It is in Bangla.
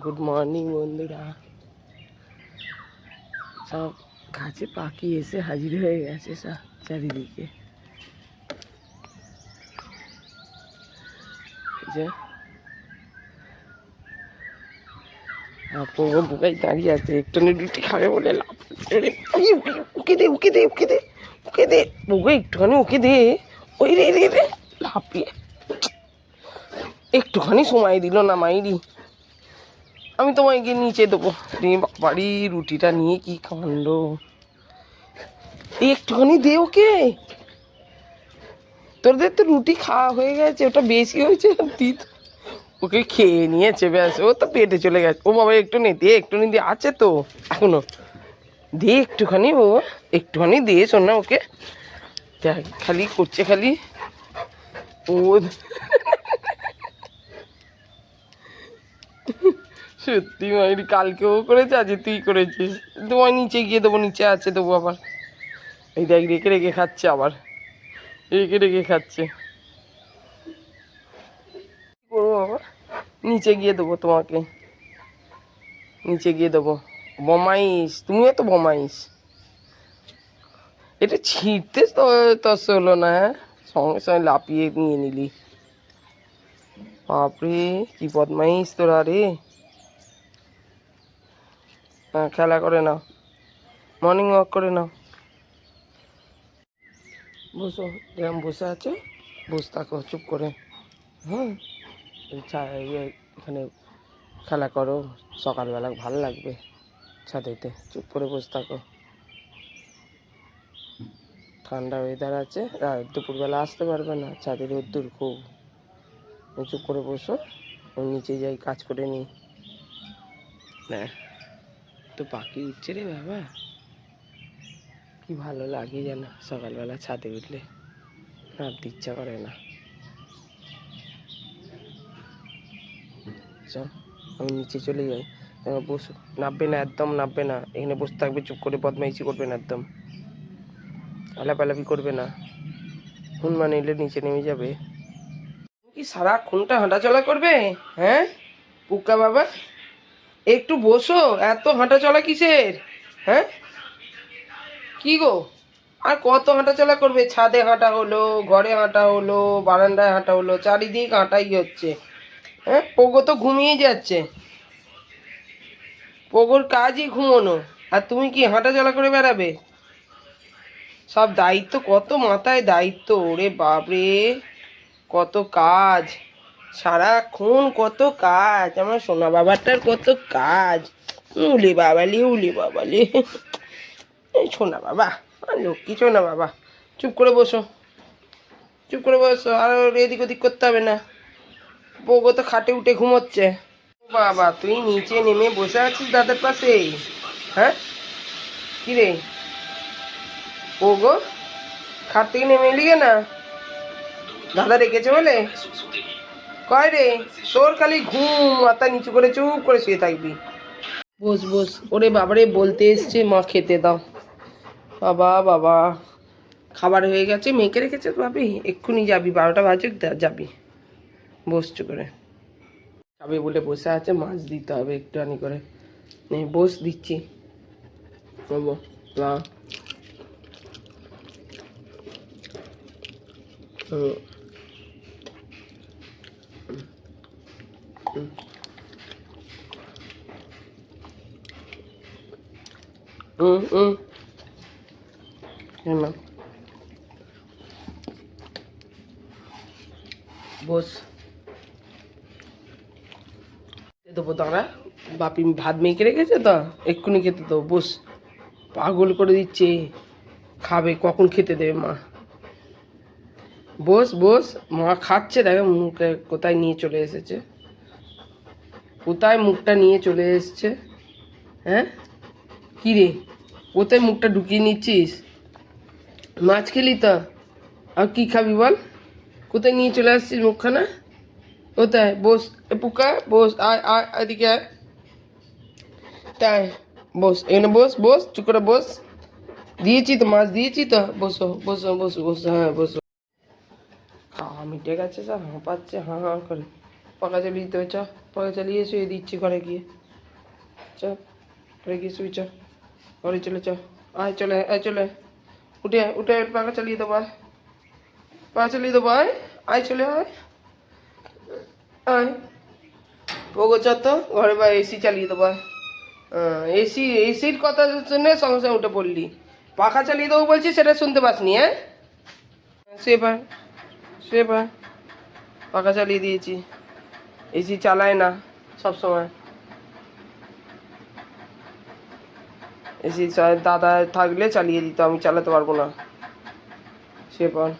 গুড মর্নিং বন্ধুরা। সব গাছে পাখি এসে হাজির হয়ে গেছে সব চারিদিকে। যে বুকাই দাঁড়িয়ে আছে, একটু রুটি খাবে বলে লাভ। ওকে দে ওকে দে ওকে দে ওকে দে বুকে একটুখানি ওকে দে। ওই রে রে রে লাফিয়ে একটুখানি সময় দিল না মাইরি। আমি তোমাকে নিচে দেবো রে বাবারি, রুটিটা নিয়ে কি কাণ্ড। একটুখানি দে ওকে, তোদের তো রুটি খাওয়া হয়ে গেছে, ওটা বেশি হয়েছে দিত। ওকে খেয়ে নিয়েছে ব্যাস, ও তো পেটে চলে গেছে। ও বাবা একটু নে দে, একটু নি দিয়ে আছে তো এখনো, দে একটুখানি, ও একটুখানি দে শোন না ওকে। দেখ খালি করছে খালি ও। সত্যি মাইরি, কালকেও করেছে আজ তুই করেছিস। তোমায় নিচে গিয়ে দেবো, নিচে আছে দেবো আবার। এই দেখ রেখে রেখে খাচ্ছে, আবার রেখে রেখে খাচ্ছে। করবো বাবা, নিচে গিয়ে দেবো তোমাকে, নিচে গিয়ে দেবো। বমাইস, তুমিও তো বমাইস। এটা ছিঁড়তে তস হলো না, হ্যাঁ সঙ্গে সঙ্গে লাপিয়ে নিয়ে নিলি। বাপরে কি বদমাইস তোরা রে। হ্যাঁ খেলা করে নাও, মর্নিং ওয়াক করে নাও। বসো, যেরকম বসে আছো বসে থাকো চুপ করে। হ্যাঁ এখানে খেলা করো, সকালবেলা ভালো লাগবে ছাদেতে। চুপ করে বসে থাকো, ঠান্ডা ওয়েদার আছে, দুপুরবেলা আসতে পারবে না, ছাদে রোদ্দুর খুব। চুপ করে বসো, ওই নিচে যাই কাজ করে নি। না তো পাখি উঠছে রে বাবা, কি ভালো লাগে যেন সকালবেলা ছাদে উঠলে, নামতে ইচ্ছা করে না। চল আমি নিচে চলে যাই, বসো। নামবে না, একদম নামবে না, এখানে বসে থাকবে চুপ করে, বদমাইশি করবে না, একদম আলাপালাপি করবে না। হনুমান এলে নিচে নেমে যাবে। কি সারাক্ষণটা হাঁটাচলা করবে? হ্যাঁ পুক্কা বাবা, একটু বসো, এত হাঁটাচলা কিসের? হ্যাঁ কি গো, আর কত হাঁটাচলা করবে? ছাদে হাঁটা হলো, ঘরে হাঁটা হলো, বারান্দায় হাঁটা হলো, চারিদিক হাঁটাই হচ্ছে। হ্যাঁ পোগো তো ঘুমিয়ে যাচ্ছে, পোগোর কাজই ঘুমোনো, আর তুমি কি হাঁটাচলা করে বেড়াবে? সব দায়িত্ব, কত মাথায় দায়িত্ব, ওরে বাপরে কত কাজ, সারাক্ষণ কত কাজ। আমার সোনা বাবাটার কত কাজ, উলি বাবালি উলি বাবালি। এই সোনা বাবা, লক্ষ্মী সোনা বাবা, চুপ করে বসো, চুপ করে বসো, আর এদিক ওদিক করতে হবে না। বউগো তো খাটে উঠে ঘুমোচ্ছে। বাবা তুই নিচে নেমে বসে আছিস দাদার পাশে? হ্যাঁ কিরে বউগো, খাট থেকে নেমে এলি না? দাদা রেখেছে বলে? কয় রে, তোর খালি ঘুম, মাথা নিচু করে চুপ করে শুয়ে থাকবি। বস বস, ওরে বাবারে বলতে এসছে মা খেতে দাও। বাবা বাবা, খাবার হয়ে গেছে, মেয়েকে রেখেছে তো ভাবি, এক্ষুনি যাবি, 12টা বাজুক যাবি। বসছো করে খাবে বলে বসে আছে, মাছ দিতে হবে একটুখানি করে। নে বস, দিচ্ছি। বাবা না না বস, দেবো দাঁড়া, বাপি ভাত মেখে রেখেছে তো, এক্ষুনি খেতে দেবো, বস। পাগল করে দিচ্ছে, খাবে কখন খেতে দেবে মা? বস বস, মা খাচ্ছে, দেখো মুখে কোথায় নিয়ে চলে এসেছে, কোথায় মুখটা নিয়ে চলে এসছে। হ্যাঁ কী রে, কোথায় মুখটা ঢুকিয়ে নিচ্ছিস? মাছ খেলি তো, আর কি খাবি বল? কোথায় নিয়ে চলে আসছিস মুখখানা? কোথায়? বস এ পুকা, বস, আয় আয় এদিকে আয়, তাই বস, এখানে বস, বস চুপ করে বস। দিয়েছি তো মাছ, দিয়েছি তো, বসো বসো বসো বসো, হ্যাঁ বসো। খাওয়া মিটে গেছে, সব হাঁপাচ্ছে হাঁ হাঁ করে। পাখা চালিয়ে দিতে হবে, চ পাখা চালিয়ে শুয়ে দিচ্ছি ঘরে গিয়ে। চ ঘরে গিয়ে শুই, চ ঘরে চলে, চ আয় চলে আয়, চলে উঠে উঠে পাখা চালিয়ে দেবো, আয় পাখা চালিয়ে দেবো, আয় আয় চলে আয় আয়। ওগো চ তো ঘরে, বা এসি চালিয়ে দেবো, আয়। এসির কথা শুনে সঙ্গে সঙ্গে উঠে পড়লি, পাখা চালিয়ে দেবো বলছি সেটা শুনতে পাসনি? হ্যাঁ, সেবার সেবার পাখা চালিয়ে দিয়েছি, এসি চালায় না সব সময়। এসি দাদা থাকলে চালিয়ে দিত, আমি চালাতে পারবো না। সেবার